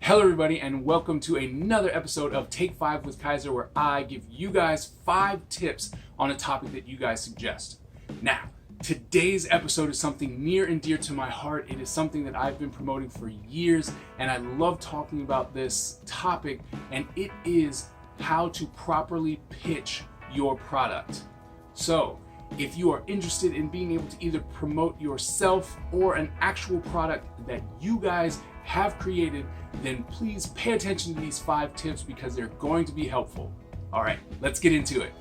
Hello everybody and welcome to another episode of Take 5 with Kaiser, where I give you guys 5 tips on a topic that you guys suggest. Now, today's episode is something near and dear to my heart. It is something that I've been promoting for years and I love talking about this topic, and it is how to properly pitch your product. So, if you are interested in being able to either promote yourself or an actual product that you guys have created, then please pay attention to these 5 tips because they're going to be helpful. All right, let's get into it.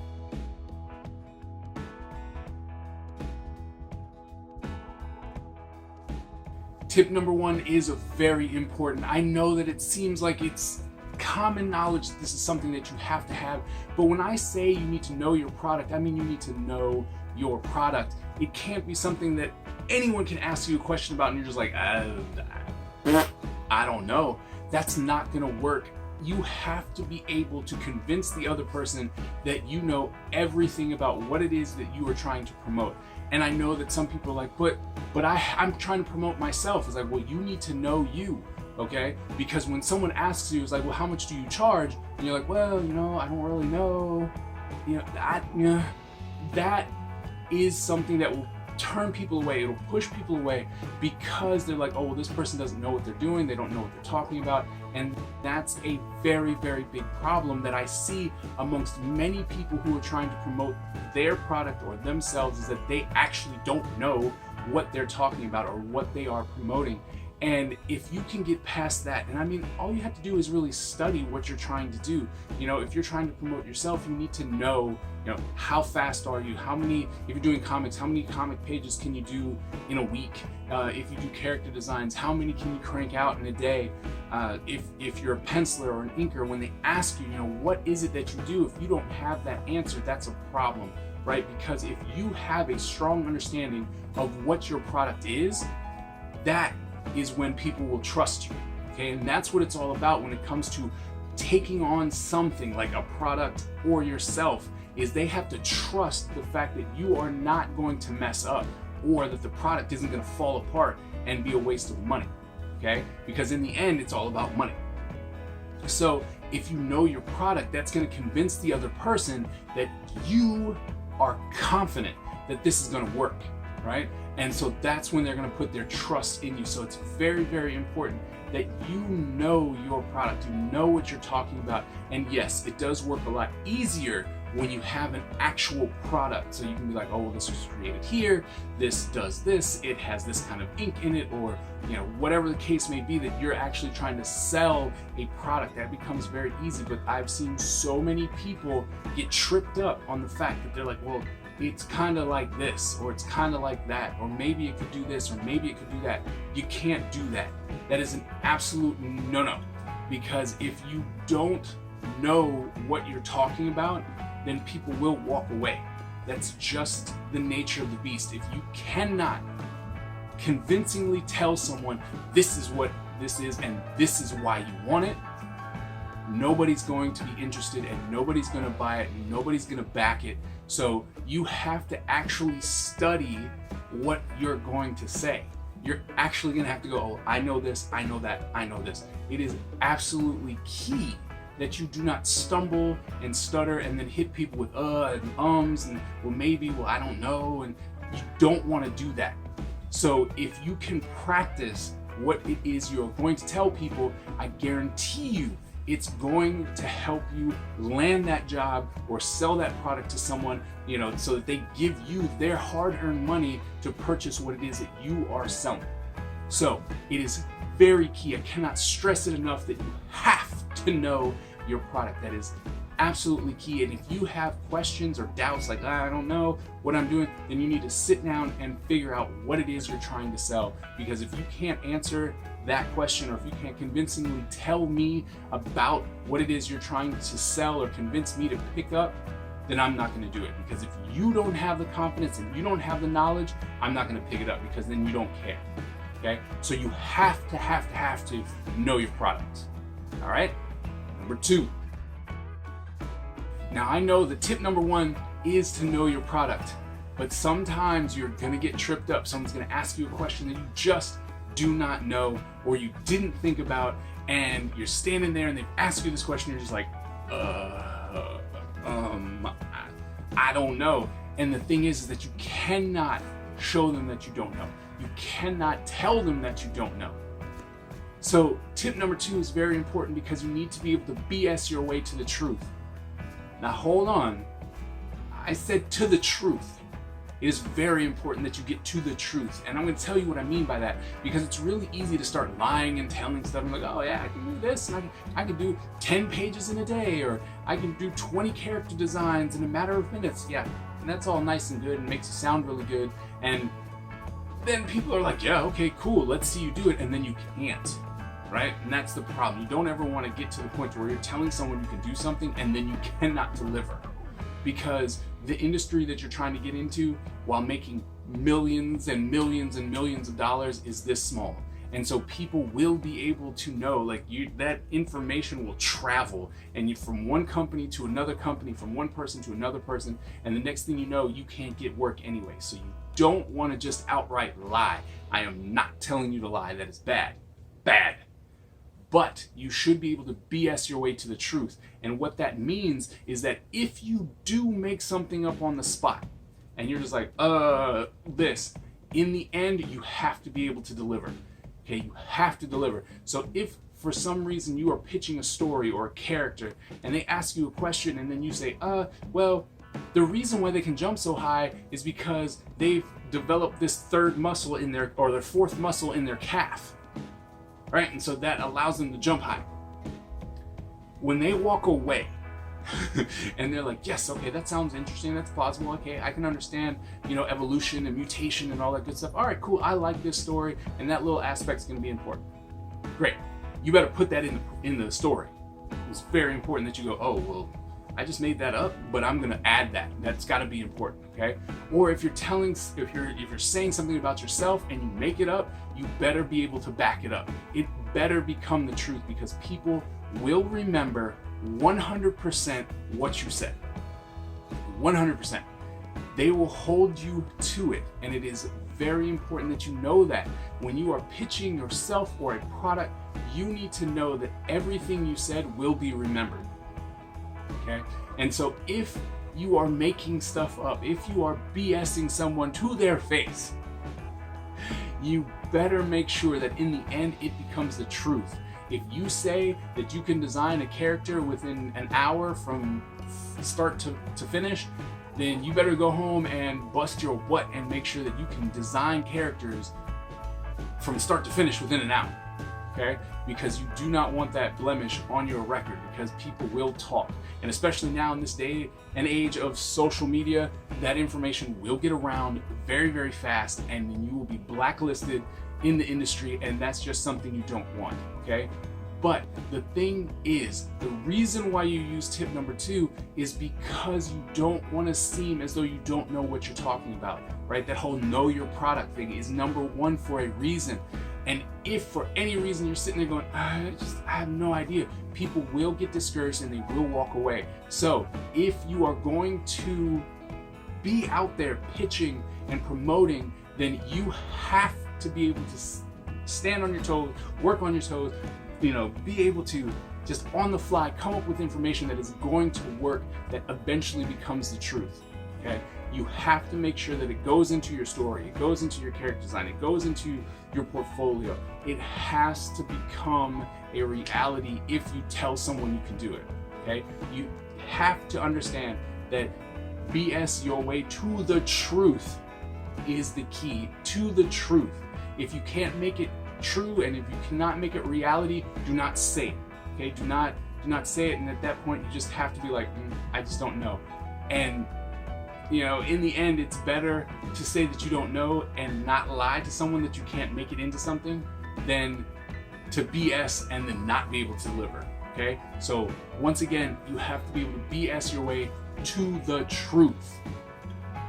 Tip number 1 is very important. I know that it seems like it's common knowledge that this is something that you have to have, but when I say you need to know your product, I mean you need to know your product. It can't be something that anyone can ask you a question about and you're just like, I don't know. That's not gonna work. You have to be able to convince the other person that you know everything about what it is that you are trying to promote. And I know that some people are like, but I'm trying to promote myself. It's like, well, you need to know you, okay? Because when someone asks you, it's like, well, how much do you charge? And you're like, well, I don't really know. That is something that will turn people away. It'll push people away because they're like, oh, well, this person doesn't know what they're doing. They don't know what they're talking about. And that's a very, very big problem that I see amongst many people who are trying to promote their product or themselves, is that they actually don't know what they're talking about or what they are promoting. And if you can get past that, and I mean, all you have to do is really study what you're trying to do. If you're trying to promote yourself, you need to know, how fast are you? If you're doing comics, how many comic pages can you do in a week? If you do character designs, how many can you crank out in a day? If you're a penciler or an inker, when they ask you, what is it that you do? If you don't have that answer, that's a problem, right? Because if you have a strong understanding of what your product is, that is when people will trust you, okay? And that's what it's all about when it comes to taking on something like a product or yourself, is they have to trust the fact that you are not going to mess up, or that the product isn't going to fall apart and be a waste of money, okay? Because in the end, it's all about money. So if you know your product, that's going to convince the other person that you are confident that this is going to work, right? And so that's when they're going to put their trust in you. So it's very, very important that you know your product, you know what you're talking about. And yes, it does work a lot easier when you have an actual product. So you can be like, oh, well, this was created here, this does this, it has this kind of ink in it, or whatever the case may be, that you're actually trying to sell a product. That becomes very easy. But I've seen so many people get tripped up on the fact that they're like, well, it's kind of like this, or it's kind of like that, or maybe it could do this, or maybe it could do that. You can't do that. That is an absolute no-no. Because if you don't know what you're talking about, then people will walk away. That's just the nature of the beast. If you cannot convincingly tell someone this is what this is and this is why you want it, nobody's going to be interested and nobody's going to buy it and nobody's going to back it. So you have to actually study what you're going to say. You're actually going to have to go, oh, I know this, I know that, I know this. It is absolutely key that you do not stumble and stutter and then hit people with and ums and well, maybe, well, I don't know. And you don't want to do that. So if you can practice what it is you're going to tell people, I guarantee you it's going to help you land that job or sell that product to someone, so that they give you their hard-earned money to purchase what it is that you are selling. So it is very key. I cannot stress it enough that you have to know your product. That is absolutely key. And if you have questions or doubts, like I don't know what I'm doing, then you need to sit down and figure out what it is you're trying to sell. Because if you can't answer that question, or if you can't convincingly tell me about what it is you're trying to sell or convince me to pick up, then I'm not going to do it. Because if you don't have the confidence and you don't have the knowledge, I'm not going to pick it up, because then you don't care. Okay? So you have to know your product. All right? Number 2. Now I know that tip number 1 is to know your product, but sometimes you're gonna get tripped up. Someone's gonna ask you a question that you just do not know or you didn't think about, and you're standing there and they ask you this question, you're just like, I don't know. And the thing is that you cannot show them that you don't know. You cannot tell them that you don't know. So tip number 2 is very important because you need to be able to BS your way to the truth. Now hold on, I said to the truth. It is very important that you get to the truth. And I'm going to tell you what I mean by that, because it's really easy to start lying and telling stuff. I'm like, oh yeah, I can do this, and I can do 10 pages in a day, or I can do 20 character designs in a matter of minutes. Yeah, and that's all nice and good and makes you sound really good. And then people are like, yeah, okay, cool, let's see you do it. And then you can't, right? And that's the problem. You don't ever want to get to the point where you're telling someone you can do something and then you cannot deliver. Because the industry that you're trying to get into, while making millions and millions and millions of dollars, is this small. And so people will be able to know, like, that information will travel, and from one company to another company, from one person to another person, and the next thing you know, you can't get work anyway. So you don't want to just outright lie. I am not telling you to lie. That is bad. Bad. But you should be able to BS your way to the truth. And what that means is that if you do make something up on the spot, and you're just like, this, in the end, you have to be able to deliver. Okay, you have to deliver. So if for some reason you are pitching a story or a character, and they ask you a question, and then you say, well, the reason why they can jump so high is because they've developed this third muscle in their, or their fourth muscle in their calf. Right? And so that allows them to jump high. When they walk away and they're like, yes, okay, that sounds interesting, that's plausible, okay, I can understand, evolution and mutation and all that good stuff. All right, cool, I like this story, and that little aspect's going to be important. Great. You better put that in the story. It's very important that you go, oh, well, I just made that up, but I'm going to add that. That's got to be important, okay? Or if you're saying something about yourself and you make it up, you better be able to back it up. It better become the truth, because people will remember 100% what you said. 100%. They will hold you to it, and it is very important that you know that. When you are pitching yourself or a product, you need to know that everything you said will be remembered. Okay? And so if you are making stuff up, if you are BSing someone to their face, you better make sure that in the end it becomes the truth. If you say that you can design a character within an hour from start to finish, then you better go home and bust your butt and make sure that you can design characters from start to finish within an hour. Okay? Because you do not want that blemish on your record, because people will talk. And especially now in this day and age of social media, that information will get around very, very fast, and then you will be blacklisted in the industry, and that's just something you don't want, okay? But the thing is, the reason why you use tip number 2 is because you don't want to seem as though you don't know what you're talking about, right? That whole know your product thing is number 1 for a reason. And if for any reason you're sitting there going, I have no idea, people will get discouraged and they will walk away. So if you are going to be out there pitching and promoting, then you have to be able to stand on your toes, work on your toes, be able to just on the fly come up with information that is going to work, that eventually becomes the truth. Okay? You have to make sure that it goes into your story, it goes into your character design, it goes into your portfolio. It has to become a reality if you tell someone you can do it. Okay? You have to understand that BS your way to the truth is the key to the truth. If you can't make it true, and if you cannot make it reality, do not say it. Okay? Do not say it, and at that point you just have to be like, I just don't know. And in the end, it's better to say that you don't know and not lie to someone that you can't make it into something than to BS and then not be able to deliver. Okay? So once again, you have to be able to BS your way to the truth.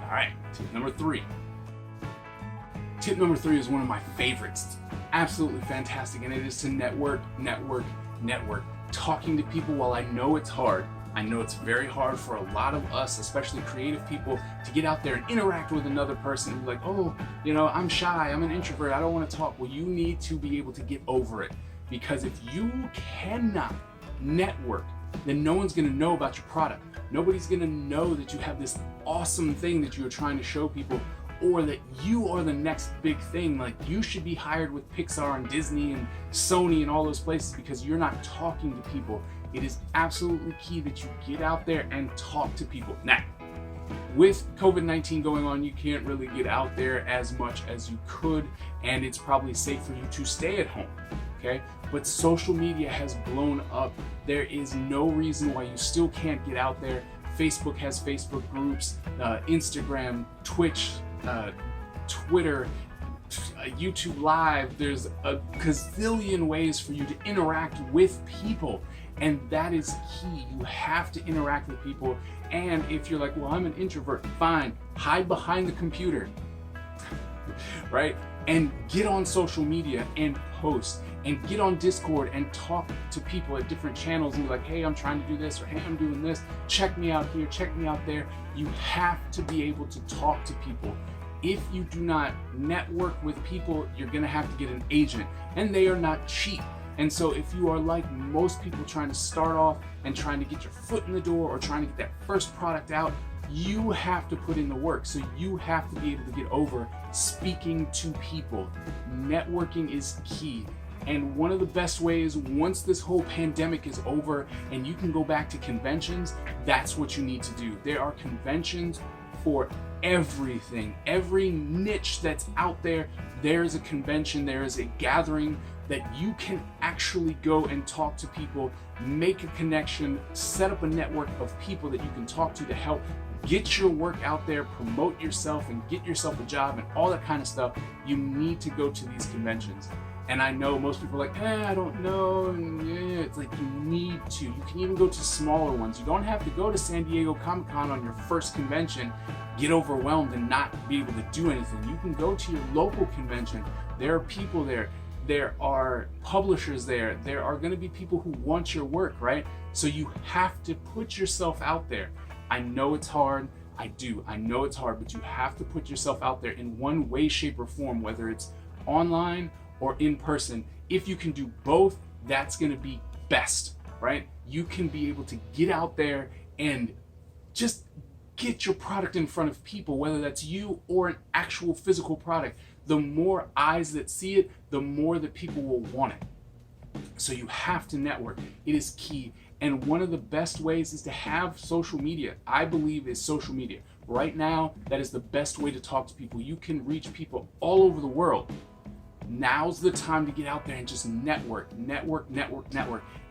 All right, tip number 3. Tip number 3 is one of my favorites. It's absolutely fantastic, and it is to network. Talking to people, while I know it's hard, I know it's very hard for a lot of us, especially creative people, to get out there and interact with another person and be like, oh, I'm shy, I'm an introvert, I don't want to talk. Well, you need to be able to get over it. Because if you cannot network, then no one's going to know about your product. Nobody's going to know that you have this awesome thing that you're trying to show people, or that you are the next big thing. Like, you should be hired with Pixar and Disney and Sony and all those places, because you're not talking to people. It is absolutely key that you get out there and talk to people. Now, with COVID-19 going on, you can't really get out there as much as you could, and it's probably safe for you to stay at home, okay? But social media has blown up. There is no reason why you still can't get out there. Facebook has Facebook groups, Instagram, Twitch, Twitter, YouTube Live. There's a gazillion ways for you to interact with people, and that is key. You have to interact with people. And if you're like, well, I'm an introvert, fine, hide behind the computer, right? And get on social media and post, and get on Discord and talk to people at different channels and be like, hey, I'm trying to do this, or hey, I'm doing this, check me out here, check me out there. You have to be able to talk to people. If you do not network with people, you're gonna have to get an agent, and they are not cheap. And so if you are like most people trying to start off and trying to get your foot in the door, or trying to get that first product out, you have to put in the work. So you have to be able to get over speaking to people. Networking is key. And one of the best ways, once this whole pandemic is over and you can go back to conventions, that's what you need to do. There are conventions for everything. Every niche that's out there, there is a convention, there is a gathering that you can actually go and talk to people, make a connection, set up a network of people that you can talk to help get your work out there, promote yourself, and get yourself a job and all that kind of stuff. You need to go to these conventions. And I know most people are like, I don't know. And yeah, it's like, you need to. You can even go to smaller ones. You don't have to go to San Diego Comic-Con on your first convention, get overwhelmed and not be able to do anything. You can go to your local convention. There are people there. There are publishers there. There are going to be people who want your work, right? So you have to put yourself out there. I know it's hard. I know it's hard, but you have to put yourself out there in one way, shape, or form, whether it's online or in person. If you can do both, that's going to be best, right? You can be able to get out there and just get your product in front of people, whether that's you or an actual physical product. The more eyes that see it, the more that people will want it. So you have to network. It is key. And one of the best ways is to have social media. I believe is social media. Right now, that is the best way to talk to people. You can reach people all over the world. Now's the time to get out there and just network,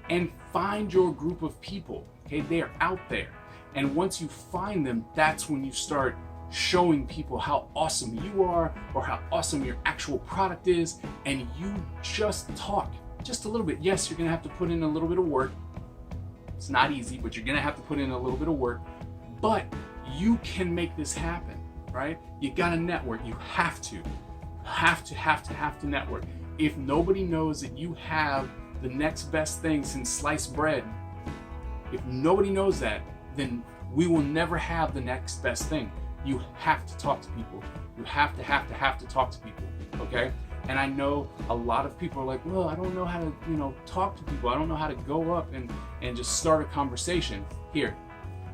and find your group of people. Okay, they are out there. And once you find them, that's when you start showing people how awesome you are, or how awesome your actual product is, and you just talk just a little bit. Yes, you're gonna have to put in a little bit of work. It's not easy, but you're gonna have to put in a little bit of work, but you can make this happen, right? You gotta network. You have to network. If nobody knows that you have the next best thing since sliced bread, if nobody knows that, then we will never have the next best thing. You have to talk to people. You have to talk to people, okay? And I know a lot of people are like, well, I don't know how to, talk to people. I don't know how to go up and just start a conversation. Here,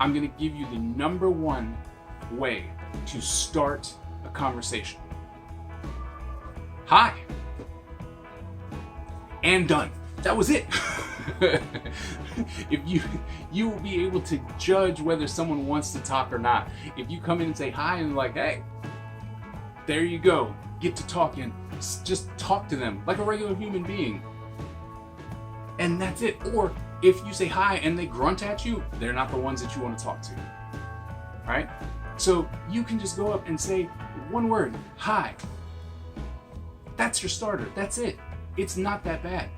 I'm gonna give you the number one way to start a conversation. Hi. And done. That was it. If you will be able to judge whether someone wants to talk or not. If you come in and say hi and like, hey, there you go, get to talking, just talk to them like a regular human being. And that's it. Or if you say hi and they grunt at you, they're not the ones that you want to talk to. Right? So you can just go up and say one word, hi. That's your starter. That's it. It's not that bad.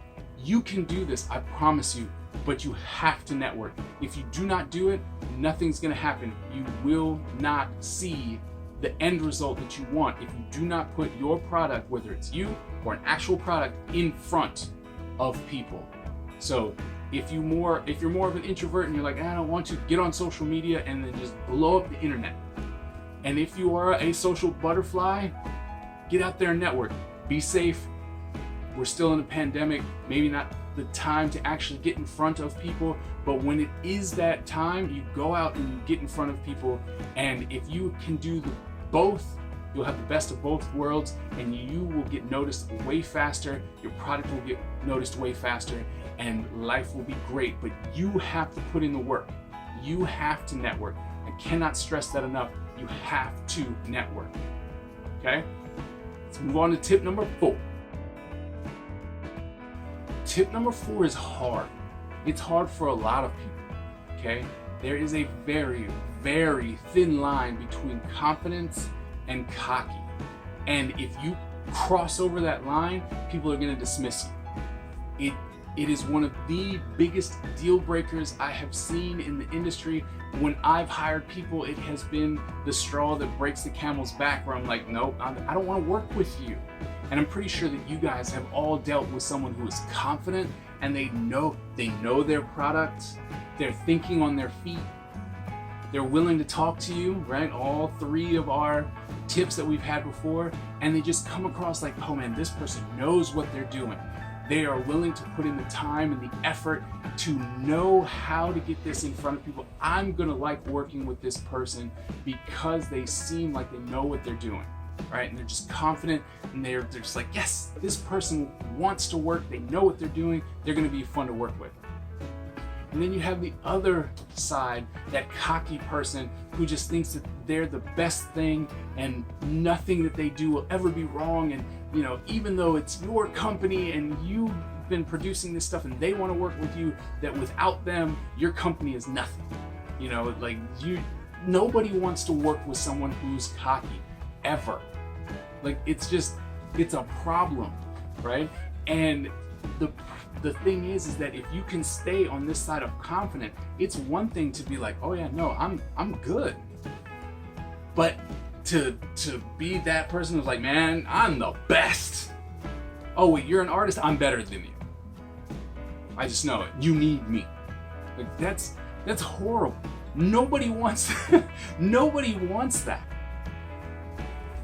You can do this, I promise you, but you have to network. If you do not do it, nothing's gonna happen. You will not see the end result that you want if you do not put your product, whether it's you or an actual product, in front of people. So if you're more of an introvert and you're like, I don't want to, get on social media and then just blow up the internet. And if you are a social butterfly, get out there and network. Be safe. we're still in a pandemic, maybe not the time to actually get in front of people, but when it is that time, you go out and you get in front of people, and if you can do both, you'll have the best of both worlds, and you will get noticed way faster, your product will get noticed way faster, and life will be great. But you have to put in the work. You have to network. I cannot stress that enough. You have to network. Okay? Let's move on to tip number 4. Tip number 4 is hard. It's hard for a lot of people. Okay? There is a very, very thin line between confidence and cocky. And if you cross over that line, people are going to dismiss you. It is one of the biggest deal breakers I have seen in the industry. When I've hired people, it has been the straw that breaks the camel's back, where I'm like, nope, I don't want to work with you. And I'm pretty sure that you guys have all dealt with someone who is confident and they know their product, they're thinking on their feet, they're willing to talk to you, right? All 3 of our tips that we've had before, and they just come across like, oh man, this person knows what they're doing. They are willing to put in the time and the effort to know how to get this in front of people. I'm gonna like working with this person because they seem like they know what they're doing, right? And they're just confident, and they're just like, yes, this person wants to work, they know what they're doing, they're gonna be fun to work with. And then you have the other side, that cocky person who just thinks that they're the best thing and nothing that they do will ever be wrong. And even though it's your company and you've been producing this stuff and they want to work with you, that without them, your company is nothing. Nobody wants to work with someone who's cocky, ever. It's a problem, right? And the thing is that if you can stay on this side of confident, it's one thing to be like, oh yeah, no, I'm good. But to be that person who's like, man, I'm the best. Oh wait, you're an artist, I'm better than you. I just know it. You need me. That's horrible. Nobody wants nobody wants that.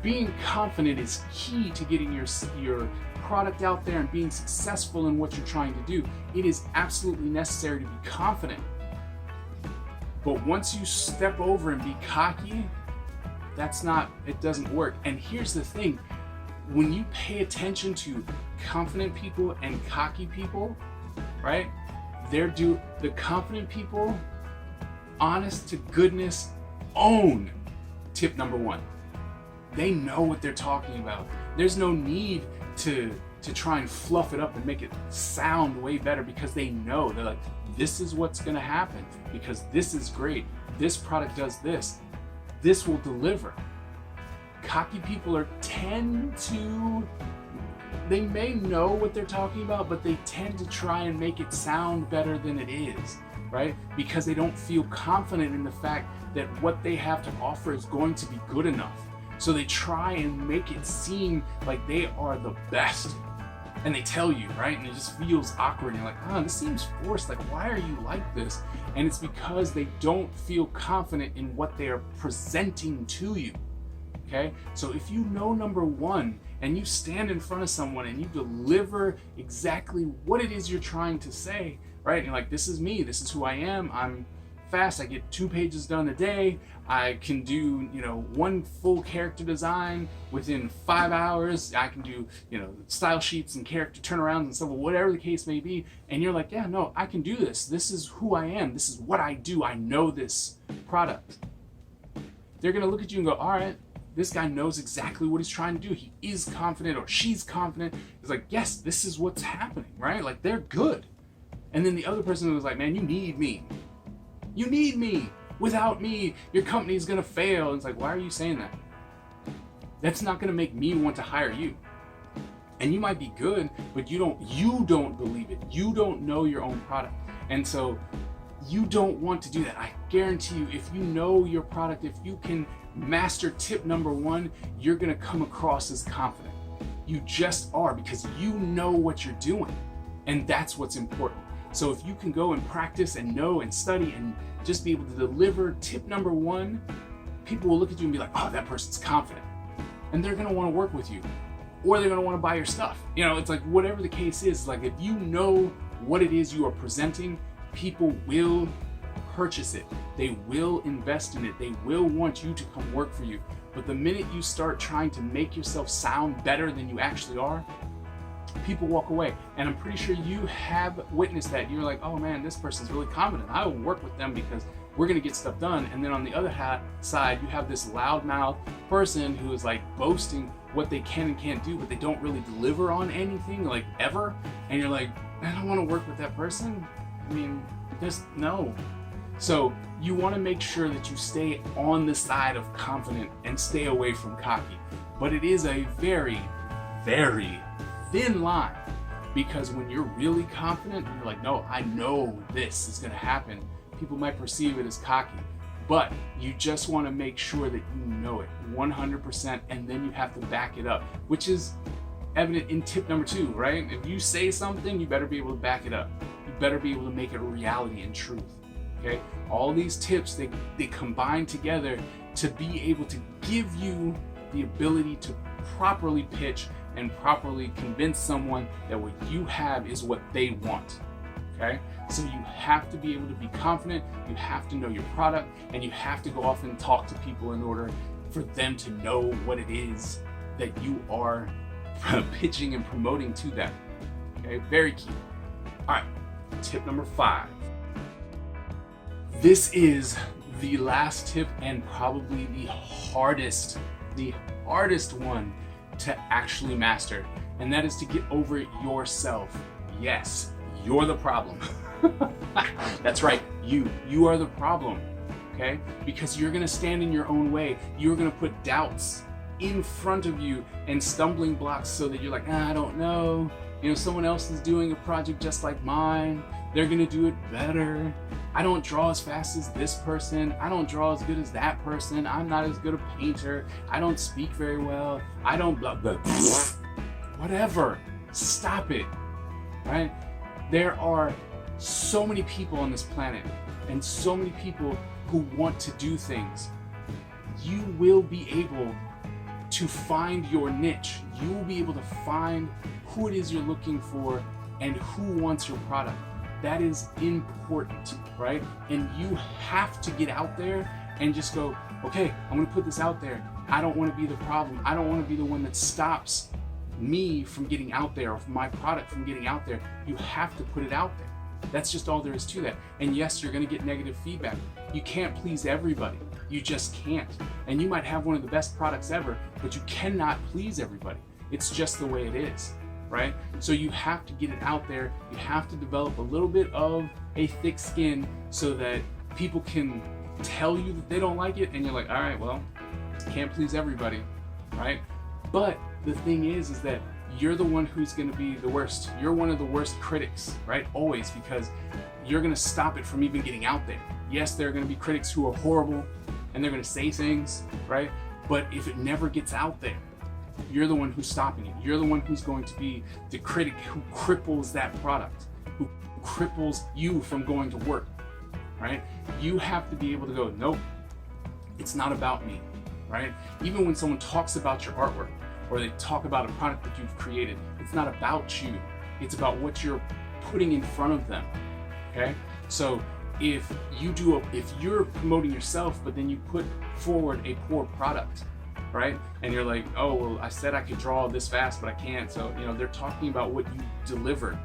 Being confident is key to getting your product out there and being successful in what you're trying to do. It is absolutely necessary to be confident. But once you step over and be cocky, it doesn't work. And here's the thing, when you pay attention to confident people and cocky people, right? The confident people, honest to goodness, own tip number 1. They know what they're talking about. There's no need to try and fluff it up and make it sound way better, because they know. They're like, this is what's gonna happen because this is great. This product does this. This will deliver. Cocky people they may know what they're talking about, but they tend to try and make it sound better than it is, right? Because they don't feel confident in the fact that what they have to offer is going to be good enough. So they try and make it seem like they are the best. And they tell you, right? And it just feels awkward. You're like, oh, this seems forced. Like, why are you like this? And it's because they don't feel confident in what they are presenting to you. Okay? So if you know number 1 and you stand in front of someone and you deliver exactly what it is you're trying to say, right? And you're like, this is me. This is who I am. I'm fast. I get 2 pages done a day. I can do, 1 full character design within 5 hours. I can do, style sheets and character turnarounds and stuff, whatever the case may be. And you're like, yeah, no, I can do this. This is who I am. This is what I do. I know this product. They're going to look at you and go, all right, this guy knows exactly what he's trying to do. He is confident, or she's confident. It's like, yes, this is what's happening, right? Like, they're good. And then the other person was like, man, you need me. You need me. Without me, your company is going to fail. And it's like, why are you saying that? That's not going to make me want to hire you. And you might be good, but you don't believe it. You don't know your own product. And so you don't want to do that. I guarantee you, if you know your product, if you can master tip number 1, you're going to come across as confident. You just are, because you know what you're doing. And that's what's important. So if you can go and practice and know and study and just be able to deliver tip number 1, people will look at you and be like, oh, that person's confident. And they're going to want to work with you. or they're going to want to buy your stuff. You know, it's like whatever the case is, like if you know what it is you are presenting, people will purchase it. They will invest in it. They will want you to come work for you. But the minute you start trying to make yourself sound better than you actually are, people walk away. And I'm pretty sure you have witnessed that. You're like, oh man, this person's really confident. I will work with them because we're going to get stuff done. And then on the other side, you have this loudmouth person who is like boasting what they can and can't do, but they don't really deliver on anything, like ever. And you're like, I don't want to work with that person. I mean, just no. So you want to make sure that you stay on the side of confident and stay away from cocky. But it is a very, very thin line, because when you're really confident, you're like, no, I know this is going to happen. People might perceive it as cocky, but you just want to make sure that you know it 100%, and then you have to back it up, which is evident in tip number 2, right? If you say something, you better be able to back it up. You better be able to make it a reality and truth. Okay, all these tips, they combine together to be able to give you the ability to properly pitch and properly convince someone that what you have is what they want. Okay, so you have to be able to be confident, you have to know your product, and you have to go off and talk to people in order for them to know what it is that you are pitching and promoting to them. Okay, very key. All right, tip number 5. This is the last tip and probably the hardest one to actually master, and that is to get over yourself. Yes, you're the problem. That's right, you are the problem, okay? Because you're gonna stand in your own way. You're gonna put doubts in front of you and stumbling blocks so that you're like, I don't know. You know, someone else is doing a project just like mine. They're gonna do it better. I don't draw as fast as this person. I don't draw as good as that person. I'm not as good a painter. I don't speak very well. I don't blah, blah, blah. Whatever. Stop it, right? There are so many people on this planet and so many people who want to do things. You will be able to find your niche. You will be able to find who it is you're looking for and who wants your product. That is important, right? And you have to get out there and just go, okay, I'm gonna put this out there. I don't wanna be the problem. I don't wanna be the one that stops me from getting out there or my product from getting out there. You have to put it out there. That's just all there is to that. And yes, you're gonna get negative feedback. You can't please everybody. You just can't. And you might have one of the best products ever, but you cannot please everybody. It's just the way it is. Right? So you have to get it out there. You have to develop a little bit of a thick skin so that people can tell you that they don't like it, and you're like, all right, well, can't please everybody, right? But the thing is that you're the one who's going to be the worst. You're one of the worst critics, right? Always, because you're going to stop it from even getting out there. Yes, there are going to be critics who are horrible and they're going to say things, right? But if it never gets out there, you're the one who's stopping it. You're the one who's going to be the critic who cripples that product, who cripples you from going to work, right? You have to be able to go, nope, it's not about me, right? Even when someone talks about your artwork or they talk about a product that you've created, it's not about you. It's about what you're putting in front of them, okay? So if you're promoting yourself, but then you put forward a poor product, right? And you're like, oh, well, I said I could draw this fast, but I can't. So, you know, they're talking about what you delivered,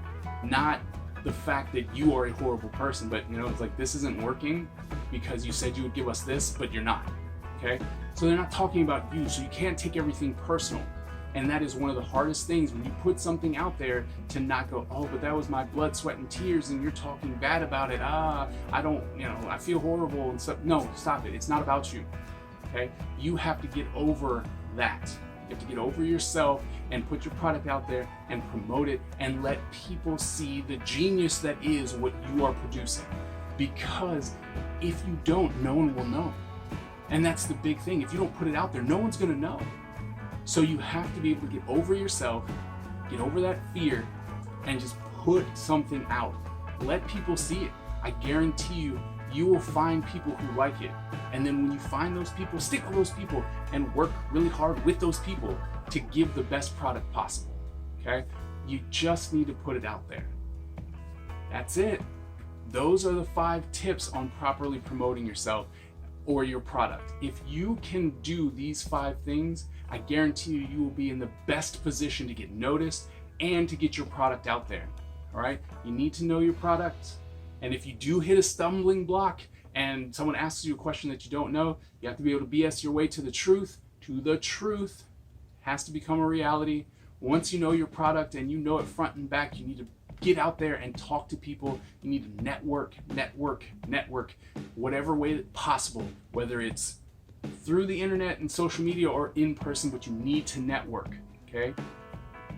not the fact that you are a horrible person. But, you know, it's like, this isn't working because you said you would give us this, but you're not, okay? So they're not talking about you, so you can't take everything personal. And that is one of the hardest things when you put something out there, to not go, oh, but that was my blood, sweat, and tears, and you're talking bad about it. I don't, you know, I feel horrible and stuff. No, stop it. It's not about you. Okay? You have to get over that. You have to get over yourself and put your product out there and promote it and let people see the genius that is what you are producing. Because if you don't, no one will know. And that's the big thing. If you don't put it out there, no one's gonna know. So you have to be able to get over yourself, get over that fear, and just put something out. Let people see it. I guarantee you, you will find people who like it. And then when you find those people, stick with those people and work really hard with those people to give the best product possible, okay? You just need to put it out there. That's it. Those are the 5 tips on properly promoting yourself or your product. If you can do these 5 things, I guarantee you, you will be in the best position to get noticed and to get your product out there, all right? You need to know your product. And if you do hit a stumbling block and someone asks you a question that you don't know, you have to be able to BS your way to the truth. The truth has to become a reality. Once you know your product and you know it front and back, you need to get out there and talk to people. You need to network, whatever way possible, whether it's through the internet and social media or in person, but you need to network, okay?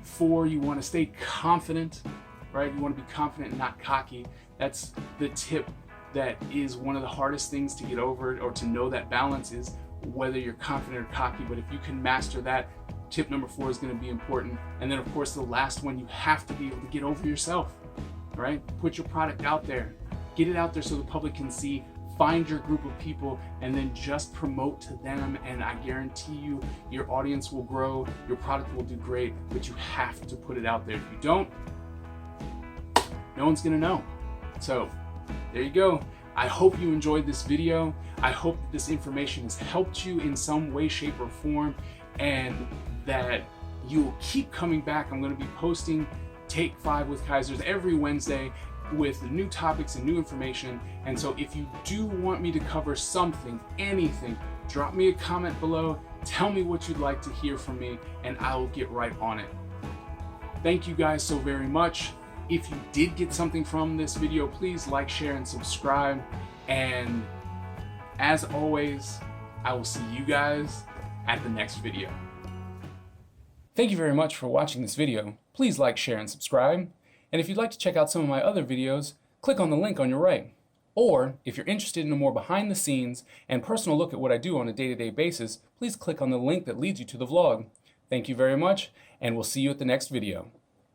4, you want to stay confident, right? You want to be confident and not cocky. That's the tip that is one of the hardest things to get over, or to know that balance, is whether you're confident or cocky. But if you can master that, tip number 4 is going to be important. And then of course the last one, you have to be able to get over yourself, right? Put your product out there, get it out there so the public can see, find your group of people, and then just promote to them. And I guarantee you, your audience will grow, your product will do great, but you have to put it out there. If you don't, no one's going to know. So there you go. I hope you enjoyed this video. I hope that this information has helped you in some way, shape, or form, and that you will keep coming back. I'm going to be posting Take 5 with Kaisers every Wednesday with new topics and new information. And so if you do want me to cover something, anything, drop me a comment below. Tell me what you'd like to hear from me, and I will get right on it. Thank you guys so very much. If you did get something from this video, please like, share, and subscribe. And as always, I will see you guys at the next video. Thank you very much for watching this video. Please like, share, and subscribe. And if you'd like to check out some of my other videos, click on the link on your right. Or if you're interested in a more behind the scenes and personal look at what I do on a day-to-day basis, please click on the link that leads you to the vlog. Thank you very much, and we'll see you at the next video.